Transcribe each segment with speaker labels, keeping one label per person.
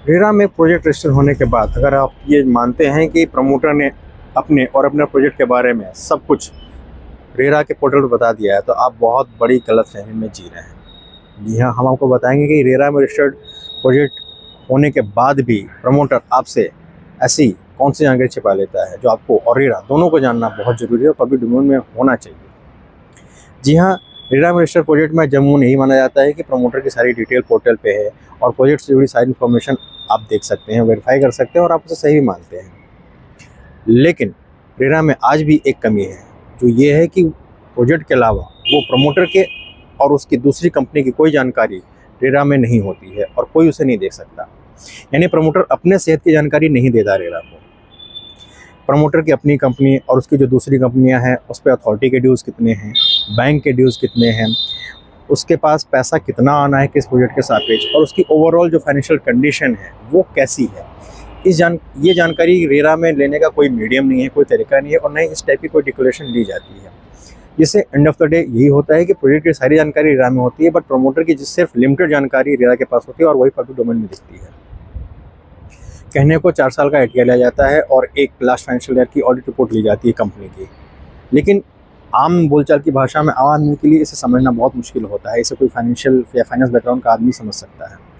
Speaker 1: RERA में project register होने के बाद अगर आप ये मानते हैं कि प्रमोटर ने अपने और अपने प्रोजेक्ट के बारे में सब कुछ रेरा के पोर्टल पर बता दिया है, तो आप बहुत बड़ी गलतफहमी में जी रहे हैं। जी हाँ, हम आपको बताएंगे कि रेरा में रजिस्टर्ड प्रोजेक्ट होने के बाद भी प्रमोटर आपसे ऐसी कौन सी जानकारी छिपा लेता है जो आपको और रेरा दोनों को जानना बहुत ज़रूरी है और पब्लिक डोमेन में होना चाहिए। जी हाँ, रेरा में रजिस्टर्ड प्रोजेक्ट में जम्मू यही माना जाता है कि प्रमोटर की सारी डिटेल पोर्टल पे है और प्रोजेक्ट से जुड़ी सारी इन्फॉर्मेशन आप देख सकते हैं, वेरीफाई कर सकते हैं और आप उसे सही भी मानते हैं। लेकिन रेरा में आज भी एक कमी है, जो ये है कि प्रोजेक्ट के अलावा वो प्रमोटर के और उसकी दूसरी कंपनी की कोई जानकारी रेरा में नहीं होती है और कोई उसे नहीं देख सकता। यानी प्रमोटर अपने सेहत की जानकारी नहीं देता रेरा को। प्रमोटर की अपनी कंपनी और उसकी जो दूसरी कंपनियां हैं उस पर अथॉरिटी के ड्यूज़ कितने हैं, बैंक के ड्यूज़ कितने हैं, उसके पास पैसा कितना आना है किस प्रोजेक्ट के सापेक्ष, और उसकी ओवरऑल जो फाइनेंशियल कंडीशन है वो कैसी है, ये जानकारी रेरा में लेने का कोई मीडियम नहीं है, कोई तरीका नहीं है और न ही इस टाइप की कोई डिक्लेरेशन ली जाती है। जिससे एंड ऑफ द डे यही होता है कि प्रोजेक्ट की सारी जानकारी रेरा में होती है, बट प्रमोटर की सिर्फ लिमिटेड जानकारी रेरा के पास होती है और वही पब्लिक डोमेन में दिखती है। कहने को 4 साल का एटीआर लिया जाता है और एक लास्ट फाइनेंशियल ईयर की ऑडिट रिपोर्ट ली जाती है कंपनी की, लेकिन आम बोलचाल की भाषा में आम आदमी के लिए इसे समझना बहुत मुश्किल होता है। इसे कोई फाइनेंशियल या फाइनेंस बैकग्राउंड का आदमी समझ सकता है।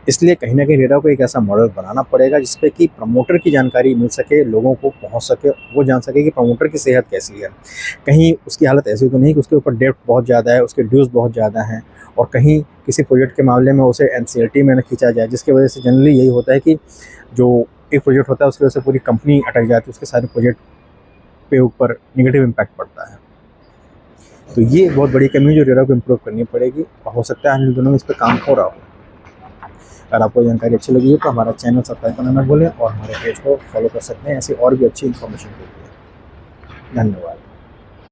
Speaker 1: इसलिए कहीं ना कहीं रेरा को एक ऐसा मॉडल बनाना पड़ेगा जिसपे कि प्रमोटर की जानकारी मिल सके, लोगों को पहुंच सके, वो जान सके कि प्रमोटर की सेहत कैसी है। कहीं उसकी हालत ऐसी तो नहीं कि उसके ऊपर डेब्ट बहुत ज़्यादा है, उसके ड्यूज़ बहुत ज़्यादा हैं और कहीं किसी प्रोजेक्ट के मामले में उसे एनसीएलटी में न खींचा जाए, जिसकी वजह से जनरली यही होता है कि जो एक प्रोजेक्ट होता है उसकी वजह से पूरी कंपनी अटक जाती है, उसके सारे प्रोजेक्ट पे ऊपर नेगेटिव इम्पैक्ट पड़ता है। तो ये एक बहुत बड़ी कमी है जो रेरा को इम्प्रूव करनी पड़ेगी और हो सकता है आने वाले दिनों में इस पर काम हो रहा हो। अगर आपको जानकारी अच्छी लगी हो तो हमारा चैनल सब्सक्राइब करना ना भूलें और हमारे पेज को फॉलो कर सकते हैं ऐसी और भी अच्छी इन्फॉर्मेशन के लिए। धन्यवाद।